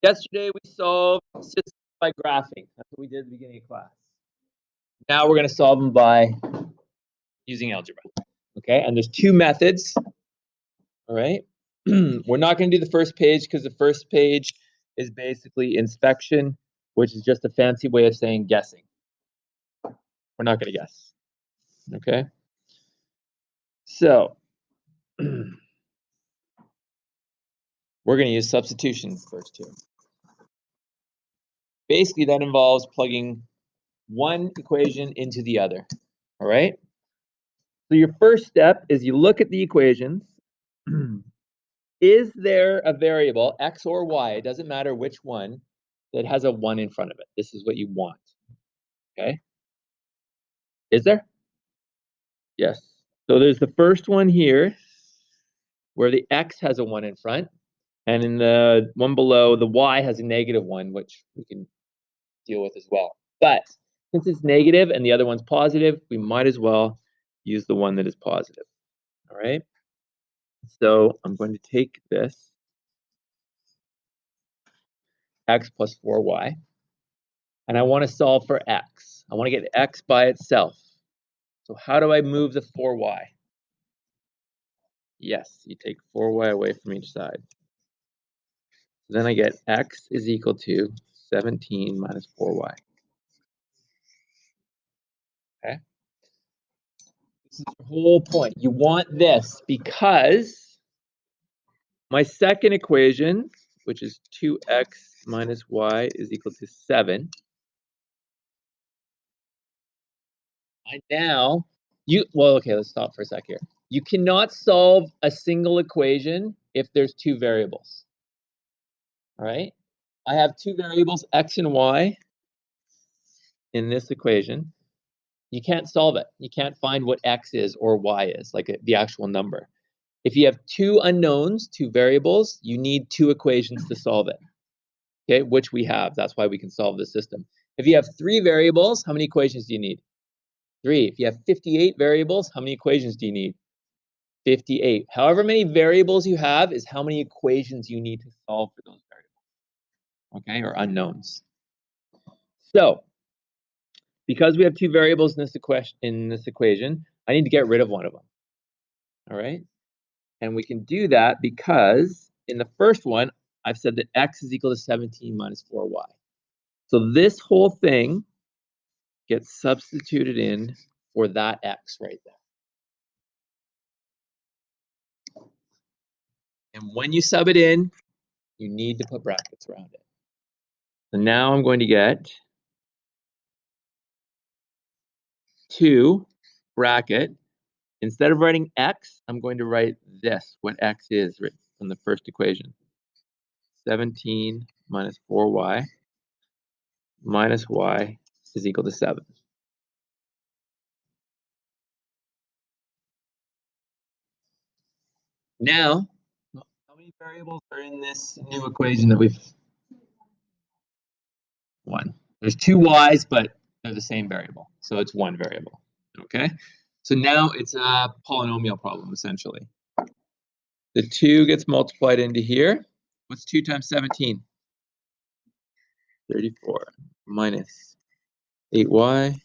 Yesterday we solved systems by graphing. That's what we did at the beginning of class. Now we're going to solve them by using algebra. Okay, and there's two methods. All right. We're not going to do the first page because the first page is basically inspection, which is just a fancy way of saying guessing. We're not going to guess. Okay. So we're going to use substitution first here. Basically, that involves plugging one equation into the other. All right. So your first step is you look at the equations. Is there a variable, x or y, it doesn't matter which one, that has a 1 in front of it? This is what you want. Okay. Is there? Yes. So there's the first one here where the x has a 1 in front. And in the one below, the y has a -1, which we can deal with as well. But since it's negative and the other one's positive, we might as well use the one that is positive. All right. So I'm going to take this x plus 4y, and I want to solve for x. I want to get x by itself. So how do I move the 4y? Yes, you take 4y away from each side. Then I get x is equal to 17 minus 4y. Okay. This is the whole point. You want this because my second equation, which is 2x minus y is equal to 7. Okay, let's stop for a sec here. You cannot solve a single equation if there's two variables. All right? I have two variables, x and y, in this equation. You can't solve it. You can't find what x is or y is, like the actual number. If you have two unknowns, two variables, you need two equations to solve it. Okay, which we have. That's why we can solve the system. If you have three variables, how many equations do you need? 3. If you have 58 variables, how many equations do you need? 58. However many variables you have is how many equations you need to solve for those variables. Okay, or unknowns. So, because we have two variables in this equation, I need to get rid of one of them. All right? And we can do that because in the first one, I've said that x is equal to 17 minus 4y. So this whole thing gets substituted in for that x right there. And when you sub it in, you need to put brackets around it. So now I'm going to get 2 bracket. Instead of writing x, I'm going to write this, what x is written from the first equation. 17 minus 4y minus y is equal to 7. Now, how many variables are in this new equation that we've... 1. There's 2 y's, but they're the same variable, so it's 1 variable. Okay? So now it's a polynomial problem, essentially. The 2 gets multiplied into here. What's 2 times 17? 34 minus 8y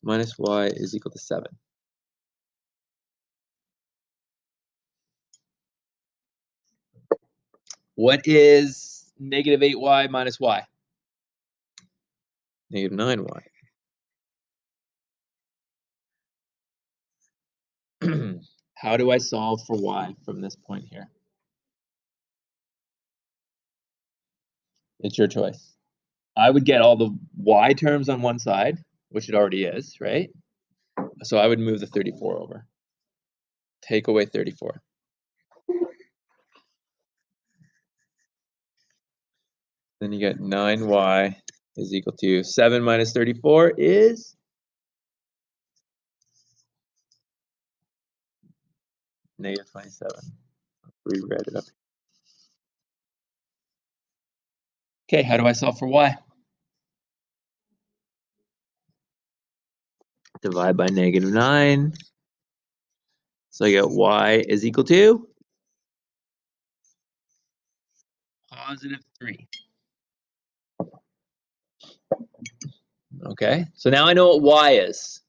minus y is equal to 7. What is negative 8y minus y? Negative 9y. How do I solve for y from this point here? It's your choice. I would get all the y terms on one side, which it already is, right? So I would move the 34 over. Take away 34. Then you get 9y is equal to 7 minus 34 is negative 27. Rewrite it up. Okay, how do I solve for y? Divide by negative 9. So I get y is equal to positive 3. Okay, so now I know what y is.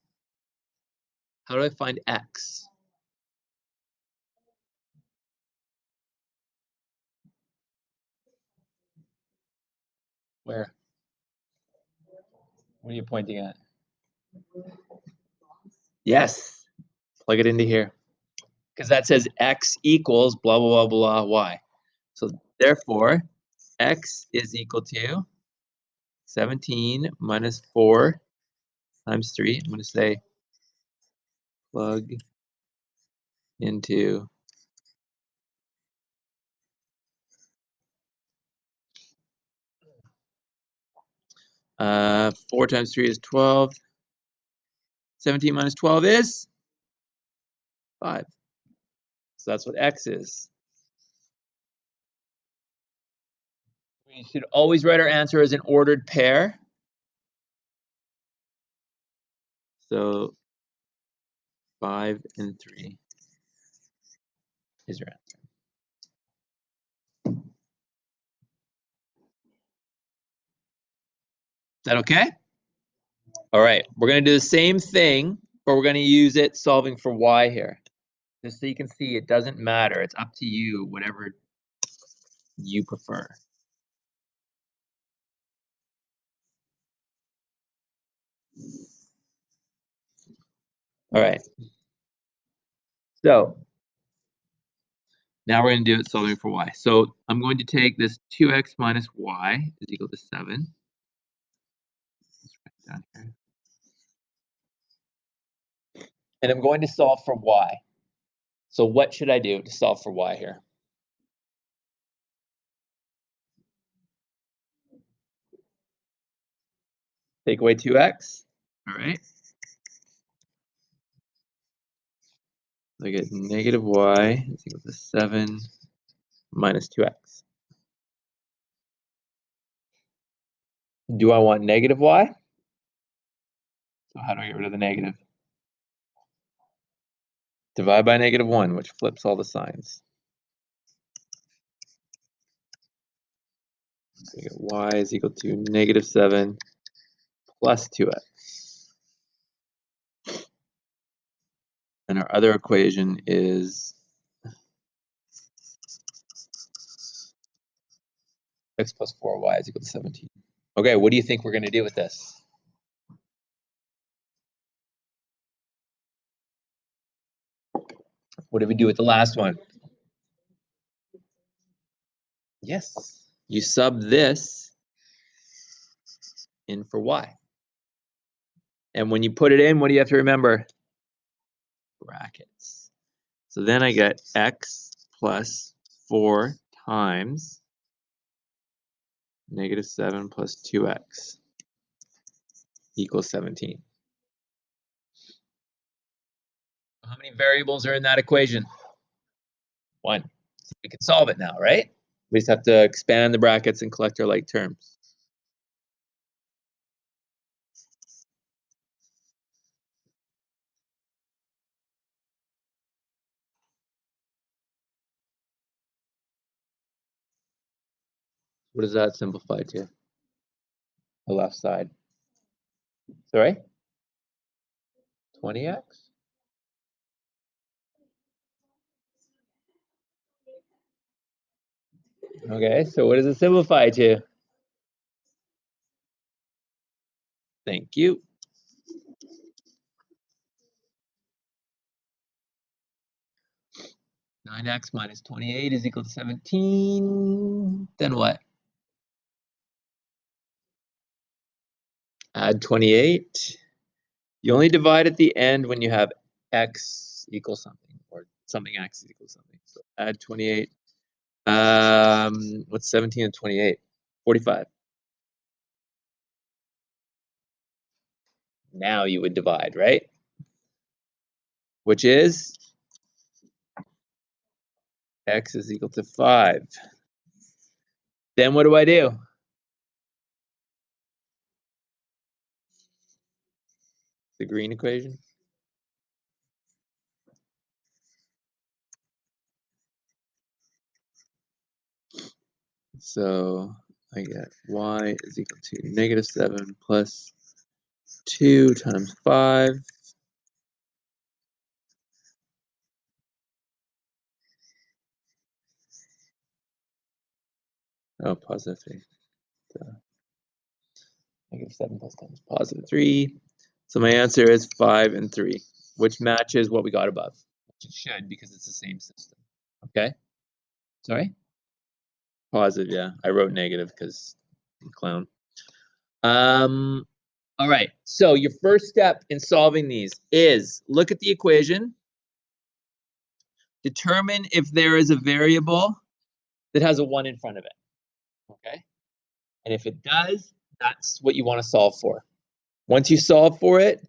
How do I find x? Where? What are you pointing at? Yes. Plug it into here. Because that says x equals blah, blah, blah, blah, y. So therefore, x is equal to 17 minus 4 times 3. I'm going to say plug into 4 times 3 is 12. 17 minus 12 is 5. So that's what x is. We should always write our answer as an ordered pair. So 5 and 3 is your answer. Is that okay? All right, we're going to do the same thing, but we're going to use it solving for y here. Just so you can see it doesn't matter. It's up to you, whatever you prefer. All right. So now we're going to do it solving for y. So I'm going to take this 2x minus y is equal to 7. Let's write it down here. And I'm going to solve for y. So what should I do to solve for y here? Take away 2x. All right. I get negative y is equal to 7 minus 2x. Do I want negative y? So how do I get rid of the negative? Divide by negative 1, which flips all the signs. So you get y is equal to negative 7 plus 2x. And our other equation is x plus 4y is equal to 17. Okay, what do you think we're going to do with this? What did we do with the last one? Yes. You sub this in for y. And when you put it in, what do you have to remember? Brackets. So then I get x plus 4 times negative 7 plus 2x equals 17. How many variables are in that equation? 1. So we can solve it now, right? We just have to expand the brackets and collect our like terms. What does that simplify to? The left side. Sorry? 20x? Okay, so what does it simplify to? Thank you. 9x minus 28 is equal to 17. Then what? Add 28. You only divide at the end when you have x equals something, or something x equals something. So add 28. What's 17 and 28? 45. Now you would divide, right? Which is x is equal to 5. Then what do I do? The green equation. So I get y is equal to -7 plus 2 times 5. Oh, positive 3. -7 plus 10 is positive 3. So my answer is 5 and 3, which matches what we got above, which it should because it's the same system. Okay? Sorry? Positive, yeah. I wrote negative because clown. All right. So your first step in solving these is look at the equation, determine if there is a variable that has a 1 in front of it. Okay? And if it does, that's what you want to solve for. Once you solve for it,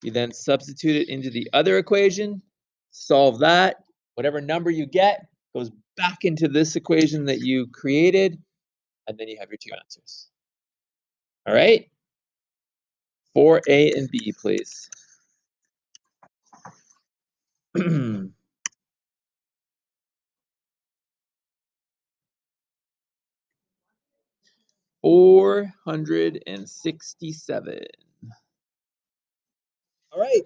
you then substitute it into the other equation, solve that. Whatever number you get goes back into this equation that you created, and then you have your two answers. All right? For A and B, please. 467. All right.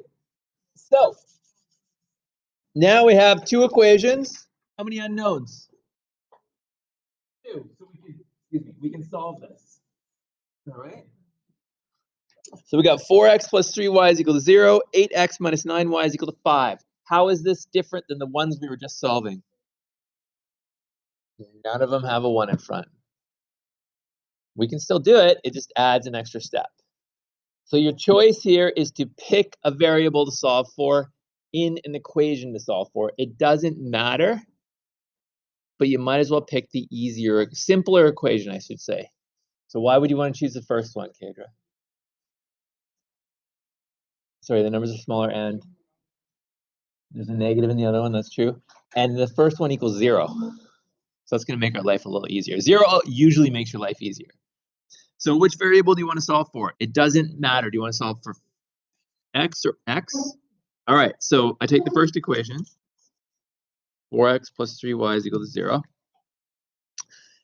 So now we have two equations. How many unknowns? 2. So we can solve this. All right. So we got 4x plus 3y is equal to 0, 8x minus 9y is equal to 5. How is this different than the ones we were just solving? None of them have a 1 in front. We can still do it, it just adds an extra step. So your choice here is to pick a variable to solve for in an equation to solve for. It doesn't matter, but you might as well pick the easier, simpler equation, I should say. So why would you want to choose the first one, Kadra? Sorry, the numbers are smaller and there's a negative in the other one, that's true. And the first one equals 0. So that's going to make our life a little easier. 0 usually makes your life easier. So which variable do you want to solve for? It doesn't matter. Do you want to solve for x or x? All right, so I take the first equation. 4x plus 3y is equal to 0.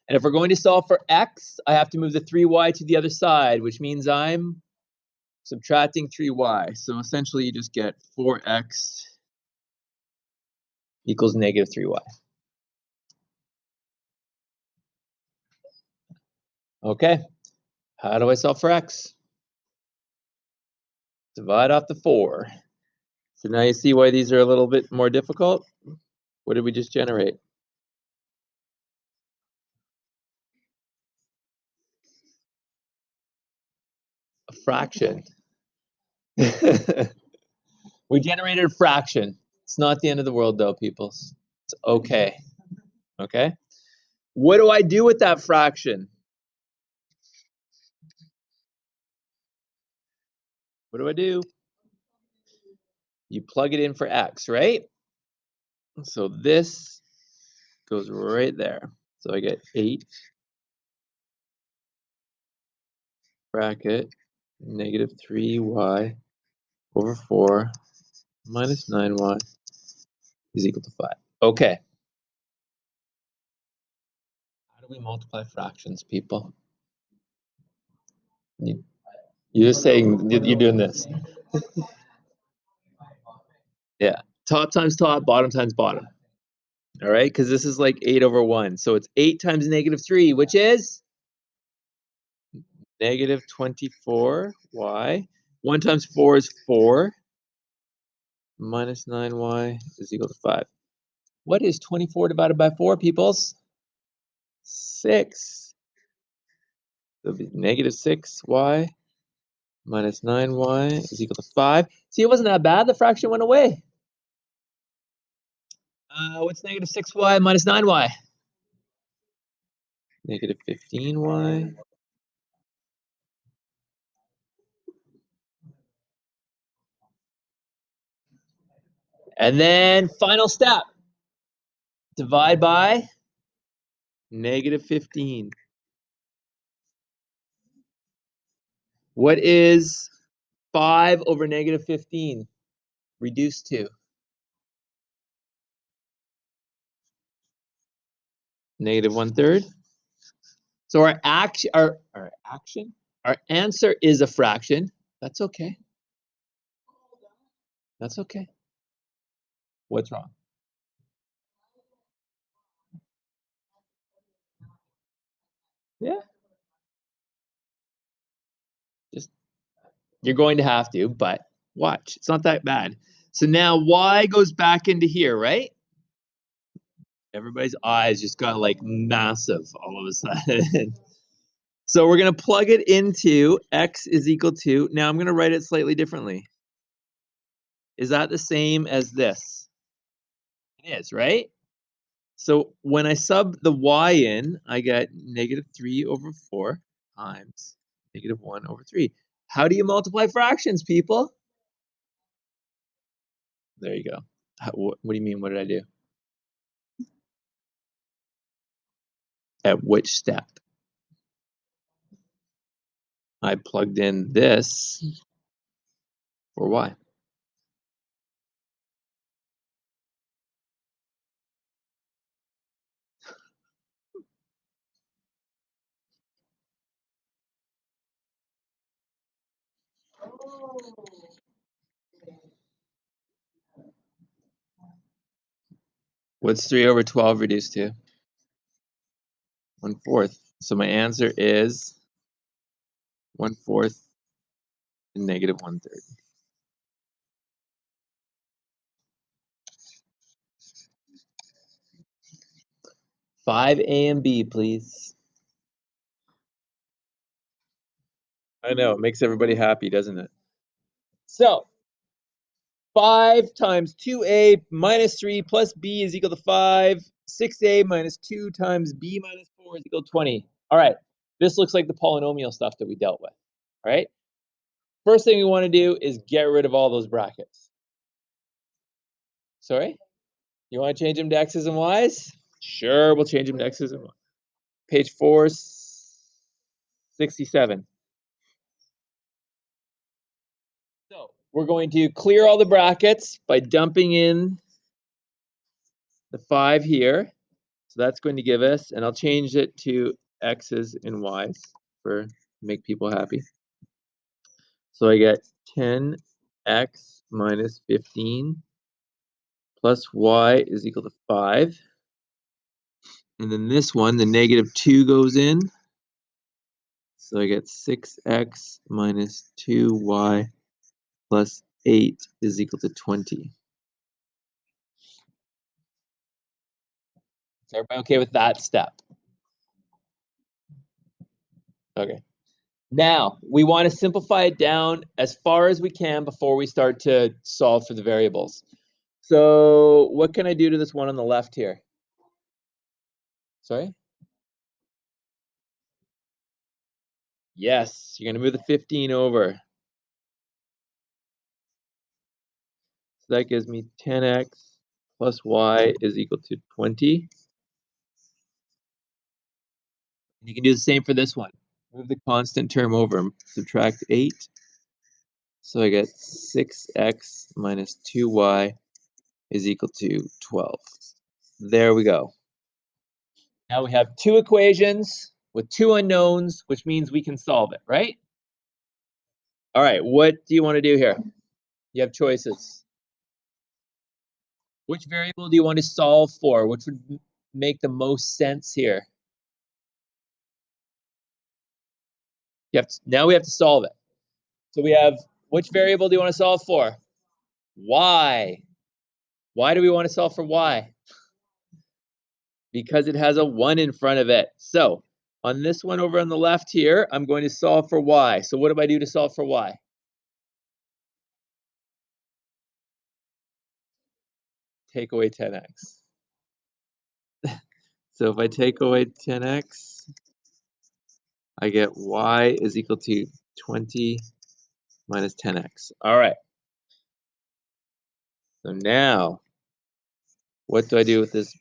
And if we're going to solve for x, I have to move the 3y to the other side, which means I'm subtracting 3y. So essentially you just get 4x equals negative 3y. Okay, how do I solve for x? Divide off the 4. So now you see why these are a little bit more difficult. What did we just generate? A fraction. We generated a fraction. It's not the end of the world though, people. It's okay. Okay? What do I do with that fraction? What do? You plug it in for x, right? So this goes right there. So I get 8 bracket negative 3y over 4 minus 9y is equal to 5. Okay. How do we multiply fractions, people? You're just saying you're doing this. Yeah. Top times top, bottom times bottom. All right, because this is like 8 over 1. So it's 8 times negative 3, which is negative 24y. 1 times 4 is 4. Minus 9y is equal to 5. What is 24 divided by 4, peoples? 6. So it'll be negative 6y minus 9y is equal to 5. See, it wasn't that bad. The fraction went away. What's negative 6y minus 9y? Negative 15y. And then final step. Divide by negative 15. What is 5 over negative 15 reduced to? Negative 1/3. So our answer is a fraction. That's okay. That's okay. What's wrong? Yeah. Just you're going to have to, but watch. It's not that bad. So now y goes back into here, right? Everybody's eyes just got like massive all of a sudden. So we're gonna plug it into x is equal to, now I'm gonna write it slightly differently. Is that the same as this? It is, right? So when I sub the y in, I get -3/4 times -1/3. How do you multiply fractions, people? There you go. What do you mean, what did I do? At which step? I plugged in this for y. What's 3/12 reduced to? 1/4. So my answer is 1/4 and -1/3. 5A and B, please. I know, it makes everybody happy, doesn't it? So 5 times 2a minus 3 plus b is equal to 5. 6a minus 2 times b minus 4 is equal to 20. All right, this looks like the polynomial stuff that we dealt with. All right, first thing we want to do is get rid of all those brackets. Sorry? You want to change them to x's and y's? Sure, we'll change them to x's and y's. Page 467. So we're going to clear all the brackets by dumping in the 5 here. So that's going to give us, and I'll change it to x's and y's for make people happy. So I get 10x minus 15 plus y is equal to 5. And then this one, the -2 goes in. So I get 6x minus 2y plus 8 is equal to 20. Is everybody okay with that step? Okay. Now, we want to simplify it down as far as we can before we start to solve for the variables. So what can I do to this one on the left here? Sorry? Yes, you're going to move the 15 over. So that gives me 10x plus y is equal to 20. And you can do the same for this one. Move the constant term over, subtract 8. So I get 6x minus 2y is equal to 12. There we go. Now we have two equations with two unknowns, which means we can solve it, right? All right, what do you want to do here? You have choices. Which variable do you want to solve for? Which would make the most sense here? Now we have to solve it. So we have, which variable do you want to solve for? Y. Why do we want to solve for y? Because it has a 1 in front of it. So on this one over on the left here, I'm going to solve for y. So what do I do to solve for y? Take away 10x. So if I take away 10x, I get y is equal to 20 minus 10x. All right. So now, what do I do with this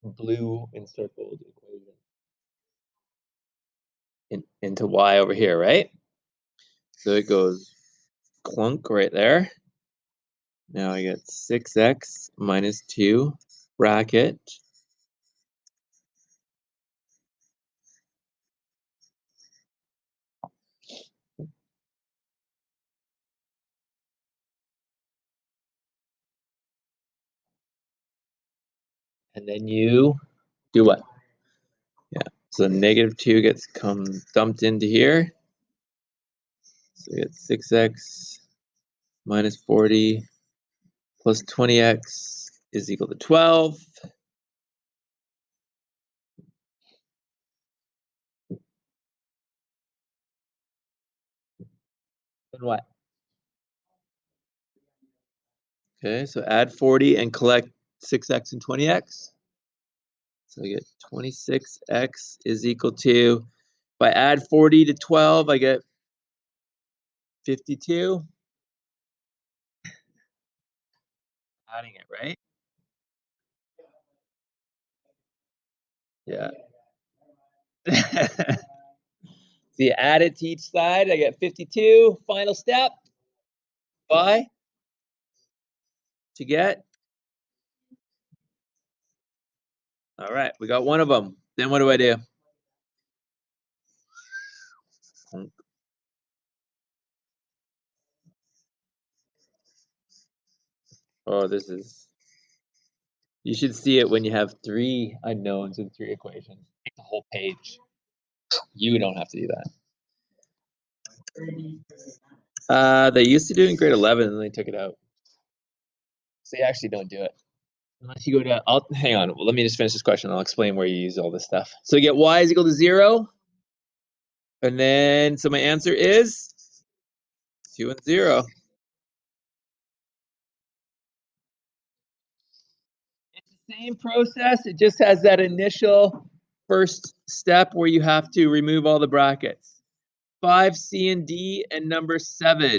blue encircled equation? Into y over here, right? So it goes clunk right there. Now I get 6x minus 2 bracket And then you do what? Yeah, so -2 gets dumped into here. So we get 6x minus 40 plus 20x is equal to 12. And what? Okay, so add 40 and collect 6x and 20x. So I get 26x is equal to, if I add 40 to 12, I get 52. Adding it, right? Yeah. So you add it to each side, I get 52. Final step, by to get. All right, we got one of them. Then what do I do? Oh, this is, you should see it when you have 3 unknowns and 3 equations. Take the whole page. You don't have to do that. They used to do it in grade 11 and they took it out. So you actually don't do it. Unless you go to, hang on, well, let me just finish this question. I'll explain where you use all this stuff. So you get y is equal to 0. And then, so my answer is 2 and 0. It's the same process. It just has that initial first step where you have to remove all the brackets. 5, C, and D, and number 7.